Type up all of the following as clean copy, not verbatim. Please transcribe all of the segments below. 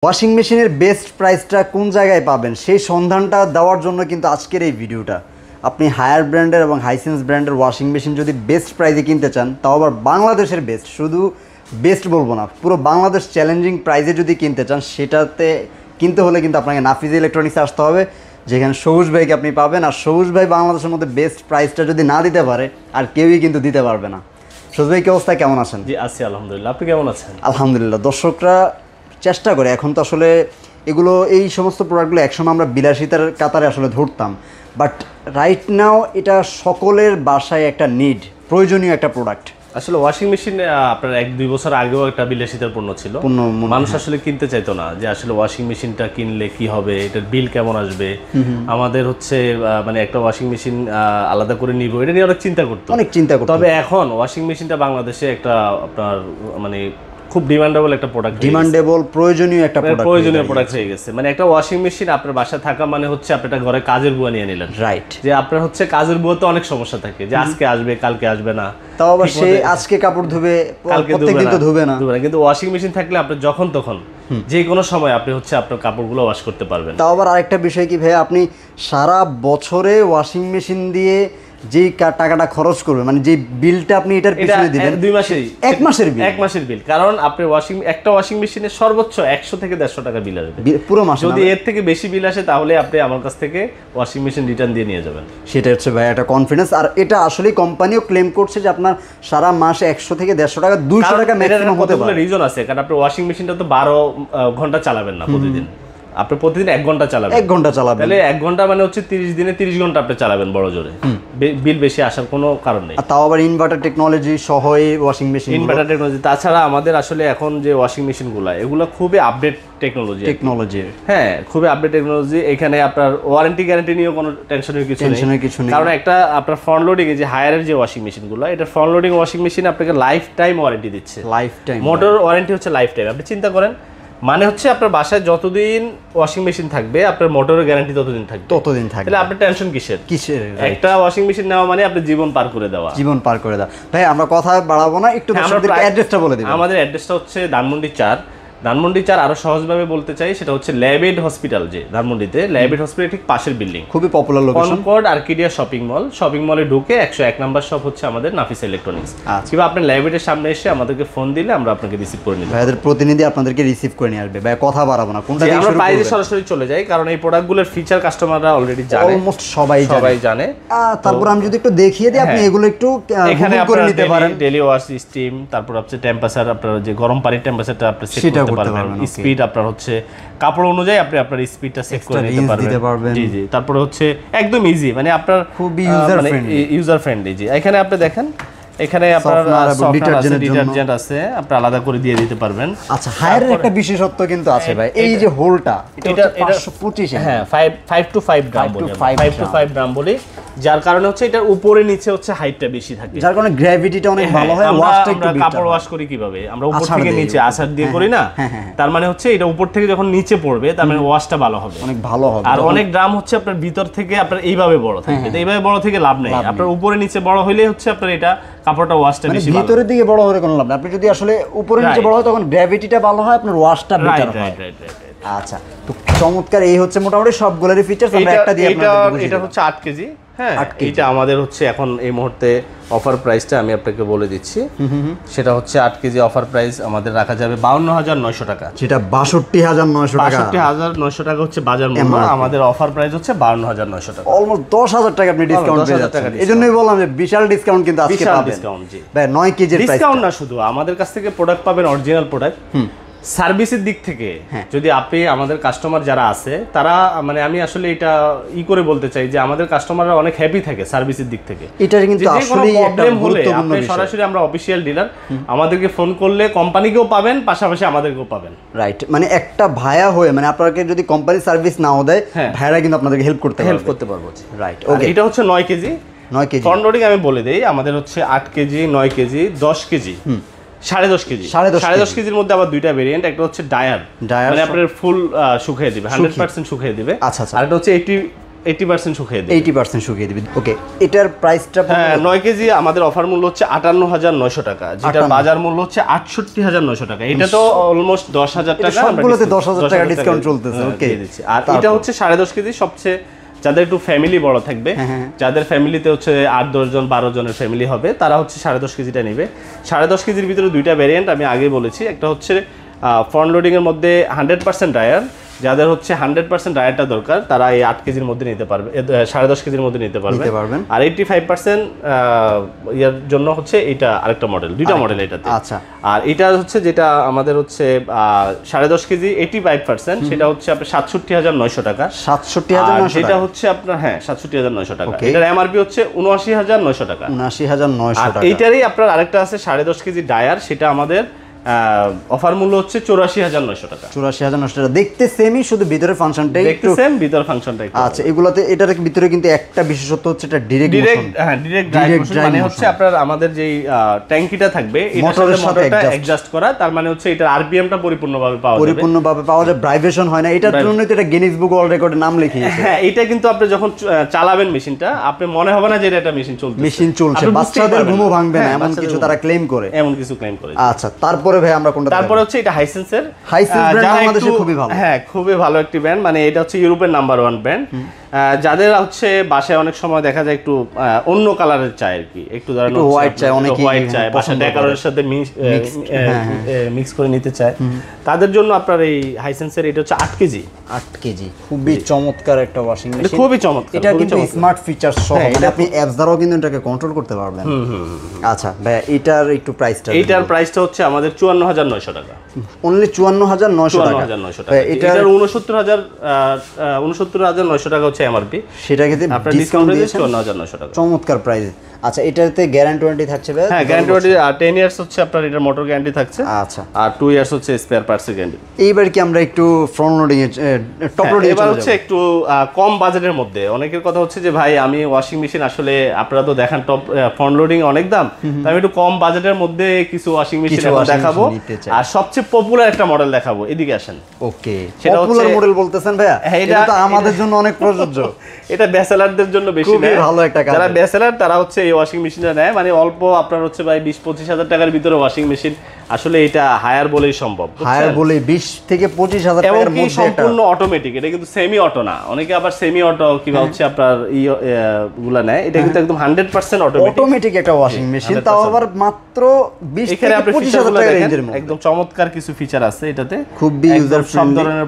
Washing মেশিনের best প্রাইসটা কোন জায়গায় পাবেন সেই সন্ধানটা দেওয়ার জন্য কিন্তু আজকের এই ভিডিওটা। আপনি হায়ার ব্র্যান্ডের এবং হাইসেন্স ব্র্যান্ডের ওয়াশিং মেশিন যদি বেস্ট প্রাইসে কিনতে চান, তাও আবার বাংলাদেশের বেস্ট, শুধু বেস্ট বলবো না, পুরো বাংলাদেশ চ্যালেঞ্জিং প্রাইসে যদি কিনতে চান, সেটাতে কিনতে হলে কিন্তু আপনাকে নাফিজ ইলেকট্রনিক্সে আসতে হবে, যেখানে সবুজ ভাইকে আপনি পাবেন। আর সবুজ ভাই বাংলাদেশের মধ্যে বেস্ট প্রাইসটা যদি না দিতে পারে, আর কেউই কিন্তু দিতে পারবে না। সবুজ ভাই, কি অবস্থা, কেমন আছেন? জি আছি আলহামদুলিল্লাহ, আপনি কেমন আছেন? আলহামদুলিল্লাহ। দর্শকরা চেষ্টা করে, এখন তো আসলে এগুলো এই সমস্ত প্রোডাক্টগুলো একসময় আমরা বিলাসিতার কাতারে আসলে ধরতাম, বাট রাইট নাও এটা সকলের বাসায় একটা নিড, প্রয়োজনীয় একটা প্রোডাক্ট। আসলে ওয়াশিং মেশিন আপনার 1-2 বছর আগেও একটা বিলাসিতার পণ্য ছিল, মানুষ আসলে কিনতে চাইতো না যে আসলে ওয়াশিং মেশিনটা কিনলে কি হবে, এটার বিল কেমন আসবে, আমাদের হচ্ছে মানে একটা ওয়াশিং মেশিন আলাদা করে নিব, এটা নিয়ে অনেক চিন্তা করতো। তবে এখন ওয়াশিং মেশিনটা বাংলাদেশে একটা আপনার মানে খুব ডিমান্ডেবল একটা প্রোডাক্ট, প্রয়োজনীয় প্রোডাক্ট হয়ে গেছে। মানে একটা ওয়াশিং মেশিন আপনার বাসায় থাকা মানে হচ্ছে আপনি একটা ঘরে কাজের বুয়া নিয়ে নিলেন, রাইট? যে আপনার হচ্ছে কাজের বুয়া তো অনেক সমস্যা থাকে, যে আজকে আসবে কালকে আসবে না, তাও আবার সে আজকে কাপড় ধুবে, কালকে ধুবে না। কিন্তু ওয়াশিং মেশিন থাকলে আপনি যখন তখন যে কোনো সময় আপনি হচ্ছে আপনার কাপড়গুলো ওয়াশ করতে পারবেন। তাও আবার আরেকটা বিষয় কি ভাই, আপনি সারা বছরে ওয়াশিং মেশিন দিয়ে যে টাকাটা খরচ করবে, মানে যে বিলটা আপনি এটার পিছনে দিবেন, 2 মাসেই 1 মাসের বিল, 1 মাসের বিল। কারণ আপনি একটা ওয়াশিং মেশিনের সর্বোচ্চ 100 থেকে 150 টাকা বিল আসবে পুরো মাসে। যদি এর থেকে বেশি বিল আসে তাহলে আপনি আমার কাছ থেকে ওয়াশিং মেশিন রিটার্ন দিয়ে নিয়ে যাবেন। সেটা হচ্ছে ভাই একটা কনফিডেন্স। আর এটা আসলেই কোম্পানিও ক্লেম করছে যে আপনার সারা মাসে 100 থেকে 150 টাকা, 200 টাকা ম্যাক্সিমাম হতে পারে। রিজন আছে, কারণ আপনি ওয়াশিং মেশিনটা তো 12 ঘন্টা চালাবেন না প্রতিদিন, আপনি প্রতিদিন 1 ঘন্টা চালাবেন। 1 ঘন্টা চালাবেন, তাহলে 1 ঘন্টা মানে হচ্ছে 30 দিনে 30 ঘন্টা আপনি চালাবেন বড় জোরে, বিল বেশি আসার কোনো কারণ নেই। তাও আবার ইনভার্টার টেকনোলজি সহ এই ওয়াশিং মেশিন, ইনভার্টার টেকনোলজি। তাছাড়া আমাদের আসলে এখন যে ওয়াশিং মেশিনগুলো, এগুলো খুবই আপডেট টেকনোলজি, হ্যাঁ খুবই আপডেট টেকনোলজি। এখানে আপনার ওয়ারেন্টি গ্যারান্টি নিয়ে কোনো টেনশনের কিছু নেই, কারণ একটা আপনার ফ্রন্ট লোডিং যে হায়ারের যে ওয়াশিং মেশিনগুলো, এটা ফ্রন্ট লোডিং ওয়াশিং মেশিন আপনাকে লাইফ টাইম ওয়ারেন্টি দিচ্ছে। লাইফ টাইম মোটর ওয়ারেন্টি হচ্ছে লাইফ টাইম। আপনি চিন্তা করেন, মানে হচ্ছে আপনার বাসায় যতদিন ওয়াশিং মেশিন থাকবে আপনার মোটরের গ্যারান্টি ততদিন থাকবে। তাহলে আপনার টেনশন কিসের? একটা ওয়াশিং মেশিন নেওয়া মানে আপনি জীবন পার করে দেওয়া। ভাই আমরা কথা বাড়াবো না, একটু দর্শকদেরকে অ্যাড্রেসটা বলে দিবেন। আমাদের অ্যাড্রেসটা হচ্ছে ধানমন্ডি 4। আরো সহজভাবে বলতে চাই, সেটা হচ্ছে ল্যাবেড হসপিটাল, যে ধানমন্ডিতে ল্যাবেড হসপিটাল ঠিক পাশের বিল্ডিং, খুবই পপুলার লোকেশন, কনকর্ড আর্কিডিয়া শপিং মলে ঢুকে 101 নাম্বার শপ হচ্ছে আমাদের নাফিস ইলেকট্রনিক্স। কিংবা আপনি ল্যাবেডের সামনে এসে আমাদেরকে ফোন দিলে আমরা আপনাকে রিসিভ করে নিব। ভাইদের প্রতিনিধি আপনাদেরকে রিসিভ করে নিয়ে আসবে। ভাই কথা বাড়াবো না, কোনটা দিয়ে আমরা প্রাইজে সরাসরি চলে যাই, কারণ এই প্রোডাক্টগুলোর ফিচার কাস্টমাররা অলরেডি জানে, অলমোস্ট সবাই জানে। তারপর আমি যদি একটু দেখিয়ে দিই, আপনি এগুলো একটু এখানে করে নিতে পারেন। ডেইলি ওয়াশ, স্টিম, তারপর হচ্ছে টেম্পারেচার, আপনার যে গরম পানির টেম্পারেচারটা আপনি সেট করতে পারবেন। স্পিড আপনার হচ্ছে কাপড় অনুযায়ী আপনি আপনার স্পিডটা সেট করে নিতে পারবেন। জি জি। তারপরে হচ্ছে একদম ইজি, মানে আপনার খুবই ইউজার ফ্রেন্ডলি। জি, এখানে আপনি দেখেন, এখানে আপনার ডিটারজেন্ট আছে, আপনি আলাদা করে দিয়ে দিতে পারবেন। আচ্ছা, হায়ারের একটা বিশেষত্ব কিন্তু আছে ভাই, এই যে হোলটা, এটা 525, হ্যাঁ 5 to 5 গ্রাম বলি, যার কারণে হচ্ছে এটার উপরে নিচে হচ্ছে হাইটটা বেশি থাকে, যার কারণে গ্র্যাভিটিটা অনেক ভালো হয়। ওয়াশটা একটু কাপড় ওয়াশ করি কিভাবে আমরা, উপর থেকে নিচে আছাড় দিয়ে করি না, তার মানে হচ্ছে এটা উপর থেকে যখন নিচে পড়বে তার মানে ওয়াশটা ভালো হবে, অনেক ভালো হবে। আর অনেক ড্রাম হচ্ছে আপনার ভিতর থেকে আপনার এইভাবে বড় থাকে, এইভাবে বড় থেকে লাভ নেই, আপনার উপরে নিচে বড় হইলে হচ্ছে আপনার এটা কাপড়টা ওয়াশটা বেশি ভালো। ভিতরের দিকে বড় হলে কোনো লাভ না, আপনি যদি আসলে উপরে নিচে বড় হয় তখন গ্র্যাভিটিটা ভালো হয়, আপনার ওয়াশটা বেটার হয়। আচ্ছা, তো চমৎকার। এই হচ্ছে মোটামুটি সবগুলোরই ফিচারস। আমরা একটা দিয়ে আপনাদের এটা হচ্ছে 8 কেজি। হ্যাঁ, এটা আমাদের হচ্ছে এখন এই মুহূর্তে অফার প্রাইসটা আমি আপনাকে বলে দিচ্ছি। সেটা হচ্ছে 8 কেজি অফার প্রাইস আমাদের রাখা যাবে 52,900 টাকা, যেটা 62,900 টাকা। 62,900 টাকা হচ্ছে বাজার মূল্য, আমাদের অফার প্রাইস হচ্ছে 52,900 টাকা। অলমোস্ট 10,000 টাকা আপনি ডিসকাউন্ট পেয়ে যাচ্ছেন। এজন্যই বললাম যে বিশাল ডিসকাউন্ট কিন্তু আজকে পাবেন। ডিসকাউন্ট, জি ভাই 9 কেজির প্রাইস ডিসকাউন্ট না, শুধু আমাদের কাছ থেকে প্রোডাক্ট পাবেন অরিজিনাল প্রোডাক্ট। সার্ভিসের দিক থেকে যদি আপনি আমাদের কাস্টমার যারা আছে তারা, মানে আমি আসলে এটা করে বলতে চাই যে আমাদের কাস্টমাররা অনেক হ্যাপি থাকে সার্ভিসের দিক থেকে। এটা কিন্তু আসলেই একটা গুরুত্বপূর্ণ বিষয়। সরাসরি আমরা অফিশিয়াল ডিলার, আমাদেরকে ফোন করলে কোম্পানিকেও পাবেন, পাশাপাশি আমাদেরকেও পাবেন। রাইট, মানে একটা ভায়া হয়ে, মানে আপনাকে যদি কোম্পানি সার্ভিস নাও দেয়, ভাইরা কিন্তু আপনাদেরকে হেল্প করতে পারবো। রাইট, ওকে। এটা হচ্ছে 9 কেজি। ফ্রন্ট লোডিং আমি বলে দেই, আমাদের হচ্ছে 8 কেজি, 9 কেজি, 10 কেজি, 10.5 কেজি। 10.5 কেজির মধ্যে আবার দুইটা ভেরিয়েন্ট, একটা হচ্ছে ডায়ার, মানে আপনার ফুল শুকিয়ে দিবে, 100% শুকিয়ে দিবে। আচ্ছা, আর একটা হচ্ছে 80% শুকিয়ে দেবে। 80% শুকিয়ে দিবে। ওকে, এটার প্রাইসটা? হ্যাঁ, 9 কেজি আমাদের অফার মূল্য হচ্ছে 58,900 টাকা, যেটা বাজার মূল্য হচ্ছে 68,900 টাকা। এটা তো অলমোস্ট 10,000 টাকা, সবগুলোতে 10,000 টাকা ডিসকাউন্ট চলতেছে। ওকে, আর এটা হচ্ছে 10.5 কেজি, সবচেয়ে যাদের একটু ফ্যামিলি বড় থাকবে, যাদের ফ্যামিলিতে হচ্ছে 8-10 জন 12 জনের ফ্যামিলি হবে, তারা হচ্ছে 10.5 কেজিটা নেবে। 10.5 কেজির ভিতরে দুইটা ভ্যারিয়েন্ট আমি আগে বলেছি, একটা হচ্ছে ফ্রন্ট লোডিং এর মধ্যে 100% ডায়ার, যাদের হচ্ছে 100% ডায়ারটা দরকার তারা এই 8 কেজির মধ্যে নিতে পারবে, 10.5 কেজির মধ্যে নিতে পারবেন। আর 85% ইয়ার জন্য হচ্ছে এটা আরেকটা মডেল, দুইটা মডেল এটাতে। আচ্ছা, আর এটা হচ্ছে যেটা আমাদের হচ্ছে 10.5 কেজি 85%, সেটা হচ্ছে আপনার 67,900 টাকা। 67,900 যেটা হচ্ছে আপনার 67,900 টাকা। এটার এমআরপি হচ্ছে 79,900 টাকা। 79,900 টাকা। এইটারই আপনার আরেকটা আছে 10.5 কেজি ডায়ার, সেটা আমাদের অফার মূল্য হচ্ছে 84,900 টাকা। 84,900 টাকা। দেখতে সেমই, শুধু ভিতরের ফাংশনটাই একটু সেম, ভিতরের ফাংশনটা একটু। আচ্ছা, এগুলাতে এটার ভিতরে কিন্তু একটা বিশেষত্ব হচ্ছে এটা ডিরেক্ট ড্রাইভ মানে হচ্ছে আপনার আমাদের যেই ট্যাঙ্কিটা থাকবে এটার সাথে মোটরটা অ্যাডজাস্ট করা, তার মানে হচ্ছে এটার আরপিএমটা পরিপূর্ণভাবে পাওয়া যায়, ভাইব্রেশন হয় না। এটার জন্য তো এটা গিনেস বুক ওয়ার্ল্ড রেকর্ডে নাম লিখিয়েছে। হ্যাঁ, এটা কিন্তু আপনি যখন চালাবেন মেশিনটা, আপনি মনে হবে না যে এটা মেশিন চলছে, বাচ্চাদের ঘুমও ভাঙবে না এমন কিছু তারা ক্লেম করে। আচ্ছা, তারপরে ভাই আমরা কোনটা? তারপরে হচ্ছে এটা হাইসেন্সের। হাইসেন্স ব্র্যান্ড বাংলাদেশে খুবই ভালো। হ্যাঁ, খুবই ভালো একটি ব্র্যান্ড, মানে এটা হচ্ছে ইউরোপের নাম্বার 1 ব্র্যান্ড। যাদের হচ্ছে বাসায় অনেক সময় দেখা যায় একটু অন্য কালারের চাই আর কি, একটু ধরেন হোয়াইট চাই, অনেকে হোয়াইট চাই, বাসা ডেকোরের সাথে মিক্স করে নিতে চায়, তাদের জন্য আপনার এই হাইসেন্সের এটা হচ্ছে 8 কেজি। 8 কেজি খুবই চমৎকার একটা ওয়াশিং মেশিন, খুবই চমৎকার। এটা কিন্তু স্মার্ট ফিচার সহ, মানে আপনি অ্যাপস দ্বারাও কিন্তু এটাকে কন্ট্রোল করতে পারবেন। আচ্ছা ভাই, এটার একটু প্রাইসটা? এটার প্রাইসটা হচ্ছে আমাদের 54,900 টাকা। অনলি 54,900 টাকা। এটার 69,900 টাকা হচ্ছে এমআরপি, সেটা কিন্তু আপনার ডিসকাউন্ট দিয়েছে 54,900 টাকা। চমৎকার প্রাইস। আচ্ছা, এটাতে গ্যারান্টি ওয়ারেন্টি থাকছে ভাই? হ্যাঁ, গ্যারান্টি ওয়ারেন্টি 10 ইয়ার্স হচ্ছে আপনার এটার মোটর গ্যারান্টি থাকছে। আচ্ছা, আর 2 ইয়ার্স হচ্ছে স্পেয়ার পার্টসের গ্যারান্টি। এইবার কি আমরা একটু ফ্রন্ট লোডিং এর টপ লোডিং এবার হচ্ছে একটু কম বাজেটের মধ্যে। অনেকের কথা হচ্ছে যে ভাই আমি ওয়াশিং মেশিন আসলে আপনারা তো দেখান টপ ফ্রন্ট লোডিং অনেক দাম, আমি একটু কম বাজেটের মধ্যে কিছু ওয়াশিং মেশিন দেখাবো, আর সবচেয়ে পপুলার একটা মডেল দেখাবো। এদিকে আসেন। ওকে, পপুলার মডেল বলতেছেন ভাইয়া? এটা তো আমাদের জন্য অনেক প্রযোজ্য। এটা ব্যাচেলারদের জন্য বেশি না, ভালো একটা কাজ। যারা ব্যাচেলার তারা হচ্ছে এই ওয়াশিং মেশিনটা নেয়, মানে অল্প আপনার হচ্ছে ভাই 20-25 হাজার টাকার ভিতরে ওয়াশিং মেশিন। আসলে এটা হায়ার বলেই সম্ভব, হায়ার বলে 20 থেকে 25,000 টাকার মধ্যে সম্পূর্ণ অটোমেটিক। এটা কিন্তু সেমি অটো না, অনেকে আবার সেমি অটো কিংবা হচ্ছে আপনার গুলা নেয়, এটা কিন্তু একদম 100% অটোমেটিক একটা ওয়াশিং মেশিন, তাও আবার মাত্র 20 থেকে 25,000 টাকা রেঞ্জের মধ্যে। একদম চমৎকার কিছু ফিচার আছে এটাতে, খুবই ইউজার সব ধরনের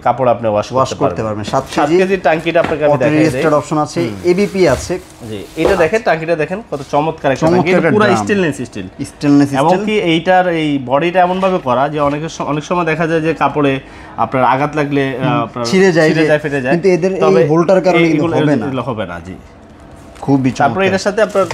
কাপড় আপনি ওয়াশ করতে পারবেন। 7 কেজি টাঙ্কিটা আপনাকে আমি দেখাই দেই, রেজিস্টার্ড অপশন আছে, এবিপি আছে। জি, এটা দেখেন, টাঙ্কিটা দেখেন কত চমৎকার একটা টাঙ্কি, এটা পুরো স্টেনলেস স্টিল। এবং কি এইটার এই বডিটা এমন ভাবে করা যে অনেক সময় দেখা যায় যে কাপড়ে আপনার আঘাত লাগলে ছিঁড়ে যায়, ফেটে যায়, কিন্তু এদের এই হোল্ডার কারণে হবে না। জি, খুবই চমৎকার। তারপরে এটার সাথে আপনার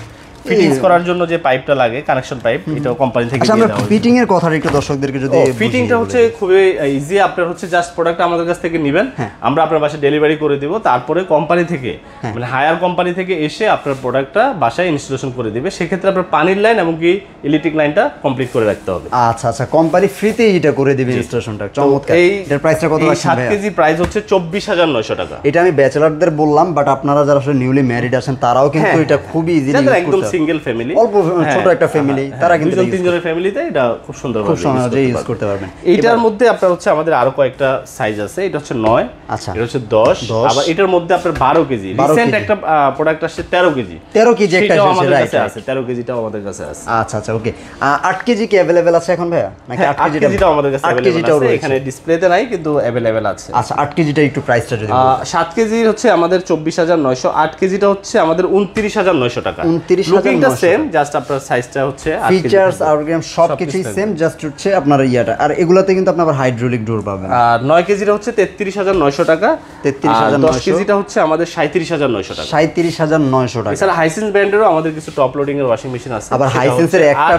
ফিটিংস করার জন্য যে পাইপটা লাগে, কানেকশন পাইপ, এটাও কোম্পানি থেকে দিয়ে দেওয়া হয়। ফিটিং এর কথাটা একটু দর্শকদেরকে যদি ফিটিংটা হচ্ছে খুবই ইজি। আপনার হচ্ছে জাস্ট প্রোডাক্ট আমাদের কাছ থেকে নেবেন, আমরা আপনার বাসায় ডেলিভারি করে দিব, তারপরে কোম্পানি থেকে মানে হায়ার কোম্পানি থেকে এসে আপনার প্রোডাক্টটা বাসায় ইনস্টলেশন করে দিবে। সেক্ষেত্রে আপনার পানির লাইন এবং কি ইলেকট্রিক লাইনটা কমপ্লিট করে রাখতে হবে। আচ্ছা আচ্ছা, কোম্পানি ফ্রিতে এটা করে দিবে ইনস্টলেশনটা। চমৎকার। এর প্রাইসটা কত আছে? 7 কেজি প্রাইস হচ্ছে 24,900 টাকা। এটা আমি ব্যাচেলারদের বললাম, বাট আপনারা যারা আসলে নিউলি ম্যারিড আছেন তারাও কিন্তু এটা খুবই ইজিলি ইউজ করতে পারবেন। একদম সিঙ্গেল ফ্যামিলি, ছোট একটা ফ্যামিলি, তারা কিন্তু 2-3 জনের ফ্যামিলিতে এটা খুব সুন্দরভাবে ইউজ করতে পারবেন। এটার মধ্যে আপনার হচ্ছে আমাদের আরো কয়েকটা সাইজ আছে। এটা হচ্ছে 9, আচ্ছা, এটা হচ্ছে 10, আবার এটার মধ্যে আপনার 12 কেজি। রিসেন্ট একটা প্রোডাক্ট আসছে 13 কেজি। 13 কেজি একটা আমাদের কাছে আছে, 13 কেজিটাও আমাদের কাছে আছে। আচ্ছা আচ্ছা, ওকে। 8 কেজি কি अवेलेबल আছে এখন ভাইয়া? নাকি 8 কেজিটাও আমাদের কাছে अवेलेबल আছে, এখানে ডিসপ্লেতে নাই কিন্তু अवेलेबल আছে। আচ্ছা, 8 কেজিটা একটু প্রাইসটা যদি 7 কেজি হচ্ছে আমাদের 24,900, 8 কেজিটা হচ্ছে আমাদের 29,900 টাকা। 29,900 সেম, জাস্ট আপনার সাইজটা হচ্ছে ফিচারস আরগ্রাম সবকিছুই সেম, জাস্ট হচ্ছে আপনার ইয়াটা। আর এগুলাতে কিন্তু আপনি আবার হাইড্রোলিক ডোর পাবেন। আর 9 কেজিটা হচ্ছে 33,900 টাকা, 33,900। 10 কেজিটা হচ্ছে আমাদের 37,900 টাকা। 37,900 টাকা। এছাড়া হাইসেন্স ব্র্যান্ডেরও আমাদের কিছু টপ লোডিং এর ওয়াশিং মেশিন আছে। আবার হাইসেন্সের একটা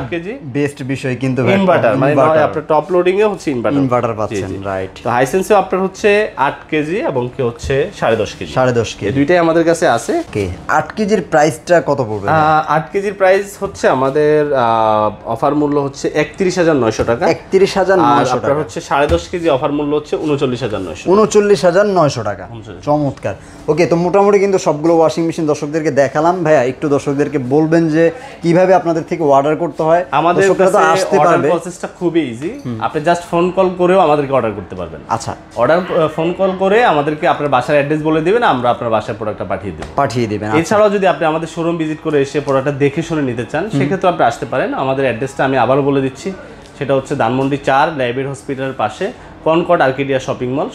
বেস্ট বিষয় কিন্তু ইনভার্টার, মানে আপনার টপ লোডিং এ হচ্ছে ইনভার্টার পাচ্ছেন, রাইট। তো হাইসেন্সে আপনার হচ্ছে 8 কেজি এবং কি হচ্ছে 10.5 কেজি। 10.5 কেজি এই দুইটাই আমাদের কাছে আছে। ওকে, 8 কেজির প্রাইসটা কত পড়বে? 8 কেজির প্রাইস হচ্ছে আমাদের অফার মূল্য হচ্ছে 31,900 টাকা। 31,900 আপনার টাকা হচ্ছে 10.5 কেজি অফার মূল্য হচ্ছে 39,900। 39,900 টাকা, চমৎকার। ওকে, তো মোটামুটি কিন্তু সবগুলো ওয়াশিং মেশিন দর্শকদেরকে দেখালাম। ভাইয়া একটু দর্শকদেরকে বলবেন যে কিভাবে আপনাদের থেকে অর্ডার করতে হয়। আমাদের দর্শকরা তো কাছে আসতে অর্ডার পারবে। প্রসেসটা খুবই ইজি। আপনি জাস্ট ফোন কল করেও আমাদেরকে অর্ডার করতে পারবেন। আচ্ছা, অর্ডার ফোন কল করে আমাদেরকে আপনার বাসার অ্যাড্রেস বলে দিবেন, আমরা আপনার বাসার প্রোডাক্টটা পাঠিয়ে দিবেন। এছাড়াও যদি আপনি আমাদের শোরুম ভিজিট করে এসে প্রোডাক্টটা দেখে শুনে নিতে চান, সেক্ষেত্রে আপনি আসতে পারেন। আমাদের অ্যাড্রেসটা আমি আবারও বলে দিচ্ছি, সেটা হচ্ছে ধানমন্ডি 4 লাইব্রেরি হসপিটালের পাশে কনকর্ড আর্কেডিয়া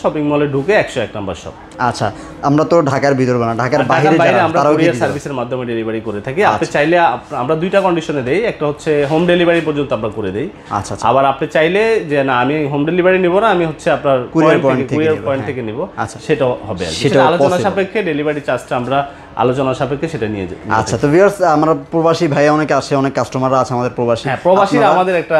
শপিং মলে ঢুকে 101 নম্বর শপ। আচ্ছা, আমরা তো ঢাকার ভিতরে না, ঢাকার বাইরে আমরা কুরিয়ার সার্ভিসের মাধ্যমে ডেলিভারি করে থাকি। আপনি চাইলে আমরা দুইটা কন্ডিশনে দেই, একটা হচ্ছে হোম ডেলিভারি পর্যন্ত আমরা করে দেই। আচ্ছা, আবার আপনি চাইলে যে না আমি হোম ডেলিভারি নিব না, আমি হচ্ছে আপনার কুরিয়ার পয়েন্ট থেকে নিব, সেটাও হবে। সেটা আলোচনা সাপেক্ষে ডেলিভারি চার্জটা আমরা আলোচনা সাপেক্ষে সেটা নিয়ে যাই। আচ্ছা, তো ভিউয়ার্স, আমরা প্রবাসী ভাই অনেকে আসে, অনেক কাস্টমাররা আছে আমাদের প্রবাসী। হ্যাঁ, প্রবাসীরা আমাদের একটা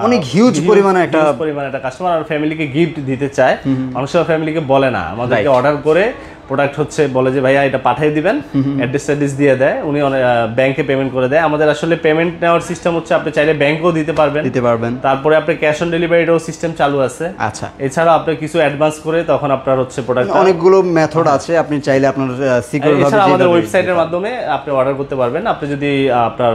অনেক হিউজ পরিমাণে একটা কাস্টমার আর ফ্যামিলিকে গিফট দিতে চায়। অনেক সময় ফ্যামিলিকে বলে না, আমাদেরকে অর্ডার করে প্রোডাক্ট হচ্ছে বলে যে ভাইয়া এটা পাঠিয়ে দিবেন, অ্যাড্রেস দিয়ে দেয়, উনি ব্যাংকে পেমেন্ট করে দেয়। আমাদের আসলে পেমেন্ট নেওয়ার সিস্টেম হচ্ছে আপনি চাইলে ব্যাংকেও দিতে পারবেন। তারপরে আপনার ক্যাশ অন ডেলিভারিটাও সিস্টেম চালু আছে। আচ্ছা, এছাড়া আপনি কিছু অ্যাডভান্স করে তখন আপনার হচ্ছে প্রোডাক্ট, অনেকগুলো মেথড আছে, আপনি চাইলে আপনার সিকিউর ভাবে আমাদের ওয়েবসাইটের মাধ্যমে আপনি অর্ডার করতে পারবেন। আপনি যদি আপনার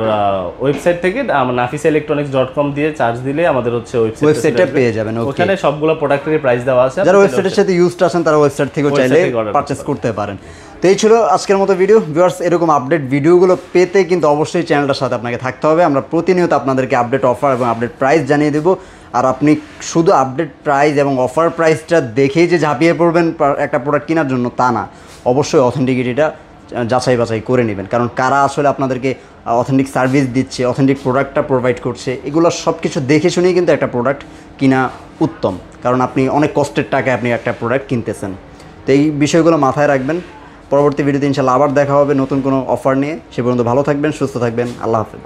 ওয়েবসাইট থেকে nafiselectronics.com দিয়ে চার্জ দিলে আমাদের হচ্ছে ওয়েবসাইটে পেয়ে যাবেন। ওখানে সবগুলো প্রোডাক্টের প্রাইস দেওয়া আছে। যারা ওয়েবসাইটের সাথে ইউজড আছেন তারা ওয়েবসাইট থেকে চাইলে পারচেজ করতে পারেন। তো এই ছিল আজকের মতো ভিডিও। ভিউয়ার্স, এরকম আপডেট ভিডিওগুলো পেতে কিন্তু অবশ্যই চ্যানেলটার সাথে আপনাকে থাকতে হবে। আমরা প্রতিনিয়ত আপনাদেরকে আপডেট অফার এবং আপডেট প্রাইস জানিয়ে দেবো। আর আপনি শুধু আপডেট প্রাইস এবং অফার প্রাইসটা দেখেই যে ঝাঁপিয়ে পড়বেন একটা প্রোডাক্ট কেনার জন্য তা না, অবশ্যই অথেন্টিকিটিটা যাচাই বাছাই করে নেবেন। কারণ কারা আসলে আপনাদেরকে অথেন্টিক সার্ভিস দিচ্ছে, অথেন্টিক প্রোডাক্টটা প্রোভাইড করছে, এগুলো সব কিছু দেখে শুনেই কিন্তু একটা প্রোডাক্ট কিনা উত্তম। কারণ আপনি অনেক কষ্টের টাকায় আপনি একটা প্রোডাক্ট কিনতেছেন। তো এই বিষয়গুলো মাথায় রাখবেন। পরবর্তী ভিডিওতে ইনশাআল্লাহ আবার দেখা হবে নতুন কোনো অফার নিয়ে। সে পর্যন্ত ভালো থাকবেন, সুস্থ থাকবেন। আল্লাহ হাফেজ।